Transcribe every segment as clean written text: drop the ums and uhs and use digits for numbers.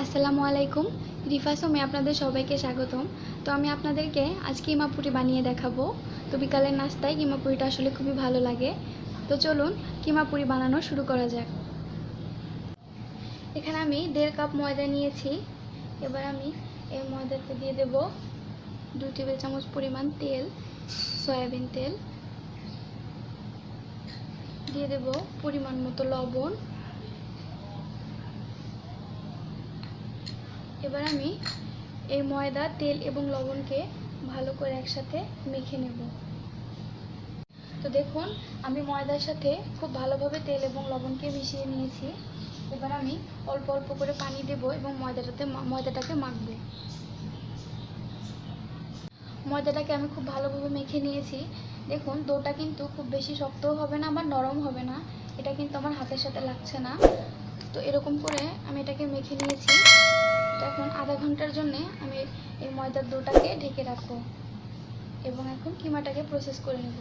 আসসালামু আলাইকুম। রিফাসমে আপনাদের সবাইকে স্বাগতম। তো আমি আপনাদেরকে আজ কিমা পুরি বানিয়ে দেখাবো। তো বিকালের নাস্তায় কিমা পুরিটা আসলে খুবই ভালো লাগে। তো চলুন কিমা পুরি বানানো শুরু করা যাক। এখানে আমি 1.5 কাপ ময়দা নিয়েছি। এবার আমি এই ময়দাতে দিয়ে দেব 2 টেবিল চামচ পরিমাণ তেল, সয়াবিন তেল, দিয়ে দেব পরিমাণ মতো লবণ। এবার আমি এই ময়দা, তেল এবং লবণকে ভালো করে একসাথে মেখে নেব। তো দেখুন আমি ময়দার সাথে খুব ভালোভাবে তেল এবং লবণকে মিশিয়ে নিয়েছি। এবার আমি অল্প অল্প করে পানি দেব এবং ময়দাটাকে মাখব। ময়দাটাকে আমি খুব ভালোভাবে মেখে নিয়েছি। দেখুন ডোটা কিন্তু খুব বেশি শক্তও হবে না আবার নরম হবে না, এটা কিন্তু আমার হাতের সাথে লাগছে না। তো এরকম করে আমি এটাকে মেখে নিয়েছি। এখন আধা ঘন্টার জন্য আমি এই ময়দার ডোটাকে ঢেকে রাখবো এবং এখন কিমাটাকে প্রসেস করে নেব।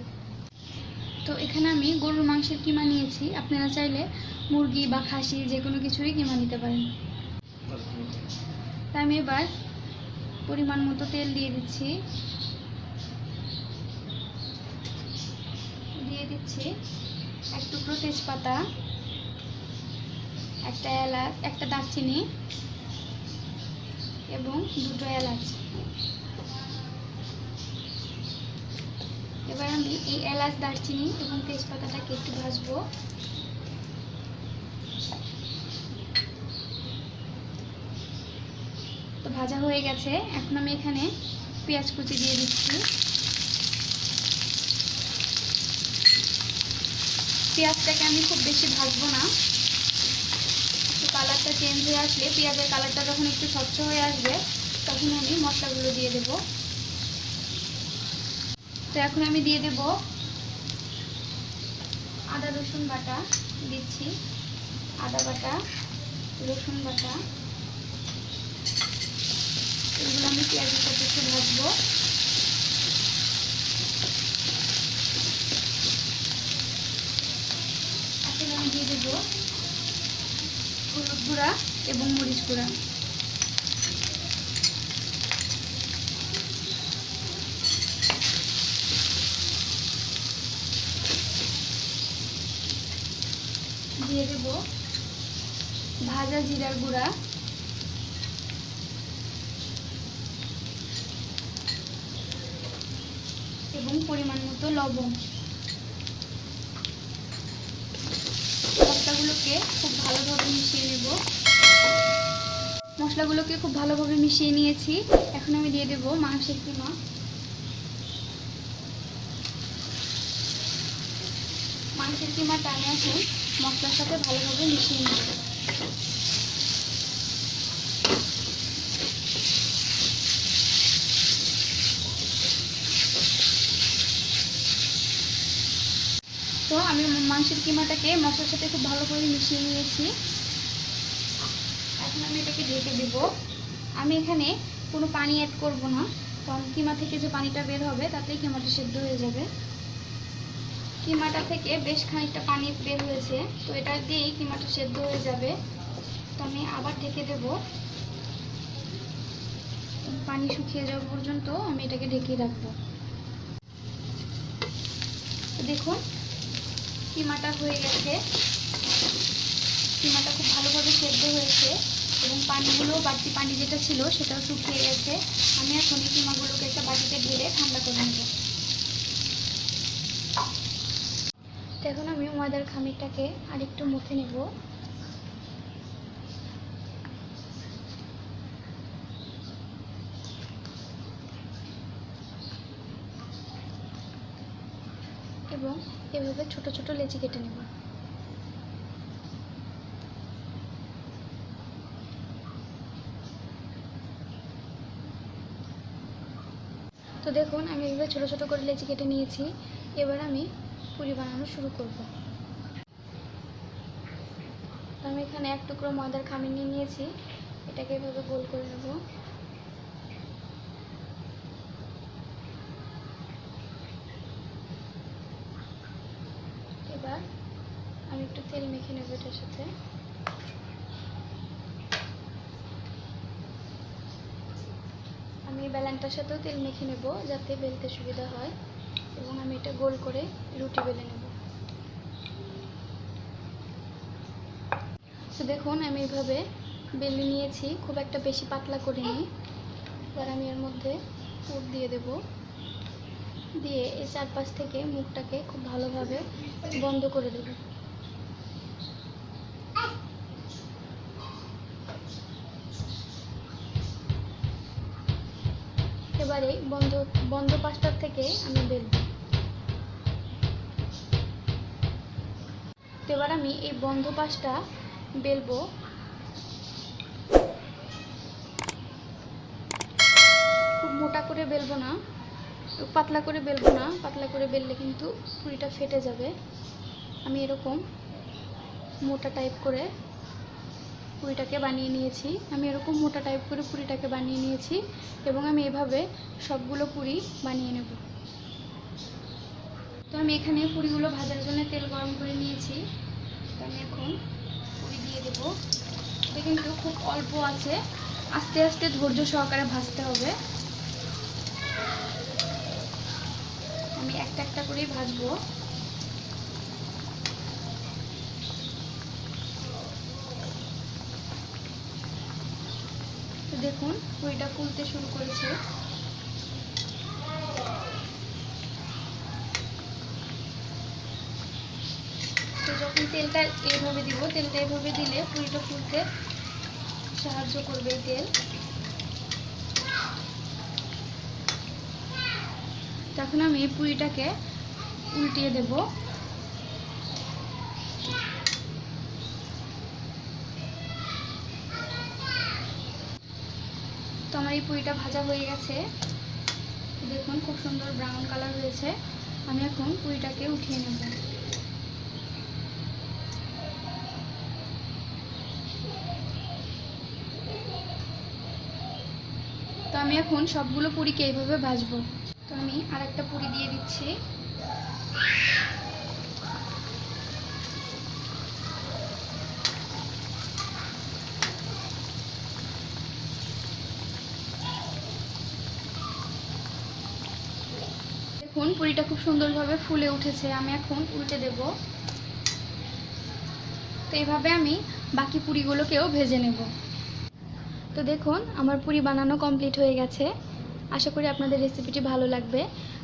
তো এখানে আমি গরুর মাংসের কিমা নিয়েছি, আপনারা চাইলে মুরগি বা খাসি যে কোনো কিছুরই কিমা নিতে পারেন। তাই আমি এবার পরিমাণ মতো তেল দিয়ে দিচ্ছি। দিয়ে দিচ্ছি এক টুকরো তেজপাতা, একটা এলাচ, একটা দারচিনি এবং 2টো এলাচ। এবার আমি এই এলাচ, দারচিনি এবং তেজপাতাটাকে একটু ভাজবো। তো ভাজা হয়ে গেছে, এখন আমি এখানে পেঁয়াজ কুচি দিয়ে দিচ্ছি। পেঁয়াজটাকে আমি খুব বেশি ভাজবো না, একটু কালারটা চেঞ্জ হয়ে আসলে, পেঁয়াজের কালারটা যখন একটু স্বচ্ছ হয়ে আসবে তখন আমি মশলাগুলো দিয়ে দেব। তো এখন আমি দিয়ে দেব আদা রসুন বাটা দিচ্ছি, আদা বাটা, রসুন বাটা, এগুলো আমি পেঁয়াজের সাথে একটু ভাজবো। এখন আমি দিয়ে দেব হলুদ গুঁড়া এবং মরিচ গুঁড়া। দিয়ে দেব ভাজা জিরার গুঁড়া এবং পরিমাণ মতো লবণ। মশলাগুলোকে খুব ভালোভাবে মিশিয়ে নেব। মশলাগুলোকে খুব ভালোভাবে মিশিয়ে নিয়েছি, এখন আমি দিয়ে দেব মাংসের কিমা। মাংসের কিমাটা আমি এখন মশলার সাথে ভালোভাবে মিশিয়ে নেব। তো আমি মাংসের কিমাটাকে মশলার সাথে খুব ভালো করে মিশিয়ে নিয়েছি। এখন আমি এটাকে ঢেকে দেব। আমি এখানে কোনো পানি অ্যাড করব না, কারণ কিমা থেকে যে পানিটা বের হবে তাতেই কিমাটা সেদ্ধ হয়ে যাবে। কিমাটা থেকে বেশ খানিকটা পানি বের হয়েছে, তো এটা দিয়েই কিমাটা সেদ্ধ হয়ে যাবে। তো আমি আবার ঢেকে দেব, পানি শুকিয়ে যাওয়া পর্যন্ত আমি এটাকে ঢেকে রাখবো। তো দেখুন কিমাটা হয়ে গেছে, কিমাটা খুব ভালোভাবে সেদ্ধ হয়েছে এবং পানিগুলো, বাড়তি পানি যেটা ছিল সেটাও শুকিয়ে গেছে। আমি এখন এই কিমাগুলোকে একটা বাটিতে ঢেলে ঠান্ডা করে নেব। তো এখন আমি ময়দার খামিরটাকে আরেকটু মুথে নেব। এবং এভাবে ছোট ছোট লেচি কেটে নেব। তো দেখুন আমি এভাবে ছোট ছোট করে লেচি কেটে নিয়েছি। এবার আমি পুরি বানানো শুরু করব। তো আমি এখানে এক টুকরো ময়দার খামির নিয়ে নিয়েছি, এটাকে এভাবে গোল করে নেব। এবার আমি একটু তেল মেখে নেব এটার সাথে। আমি বেলনটার সাথেও তেল মেখে নেব যাতে বেলতে সুবিধা হয়, এবং আমি এটা গোল করে রুটি বেলে নেব। তো দেখুন আমি এইভাবে বেলে নিয়েছি, খুব একটা বেশি পাতলা করিনি। এবার আমি এর মধ্যে পুর দিয়ে দেব, দিয়ে এই চারপাশ থেকে মুখটাকে খুব ভালোভাবে বন্ধ করে দেব। এবারে বন্ধ পাশটার থেকে আমি বেলব। এবার আমি এই বন্ধ পাশটা বেলবো। খুব মোটা করে বেলবো না, পাতলা করে বেলবো না, পাতলা করে বেললে কিন্তু পুরিটা ফেটে যাবে। আমি এরকম মোটা টাইপ করে পুরিটাকে বানিয়ে নিয়েছি। এবং আমি এভাবে সবগুলো পুরি বানিয়ে নেব। তো আমি এখানে পুরিগুলো ভাজার জন্য তেল গরম করে নিয়েছি। তো আমি এখন পুরি দিয়ে দেব। এটা কিন্তু খুব অল্প আছে, আস্তে আস্তে ধৈর্য সহকারে ভাজতে হবে। আমি একটা একটা করেই ভাজবো। তো দেখুন পুরিটা ফুলতে শুরু করেছে। তো যখন তেলটা এইভাবে দিব, তেলটা এইভাবে দিলে পুরিটা ফুলতে সাহায্য করবে এই তেল। তখন আমি পুরিটাকে উল্টিয়ে দেব। তো আমার এই পুরিটা ভাজা হয়ে গেছে, দেখুন খুব সুন্দর ব্রাউন কালার হয়েছে। আমি এখন পুরিটাকে উঠিয়ে নেব। তো আমি এখন সবগুলো পুরিকে এইভাবে ভাজবো। তো আমি আরেকটা পুরি দিয়ে দিচ্ছি। দেখুন পুরিটা খুব সুন্দরভাবে ফুলে উঠেছে। আমি এখন উল্টে দেব। তো এইভাবে আমি বাকি পুরিগুলোকেও ভেজে নেব। তো দেখুন আমার পুরি বানানো কমপ্লিট হয়ে গেছে। আশা করি আপনাদের রেসিপিটি ভালো লাগবে।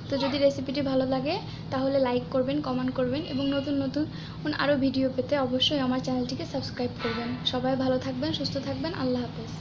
তো যদি রেসিপিটি ভালো লাগে তাহলে লাইক করবেন, কমেন্ট করবেন, এবং নতুন নতুন আরও ভিডিও পেতে অবশ্যই আমার চ্যানেলটিকে সাবস্ক্রাইব করবেন। সবাই ভালো থাকবেন, সুস্থ থাকবেন। আল্লাহ হাফেজ।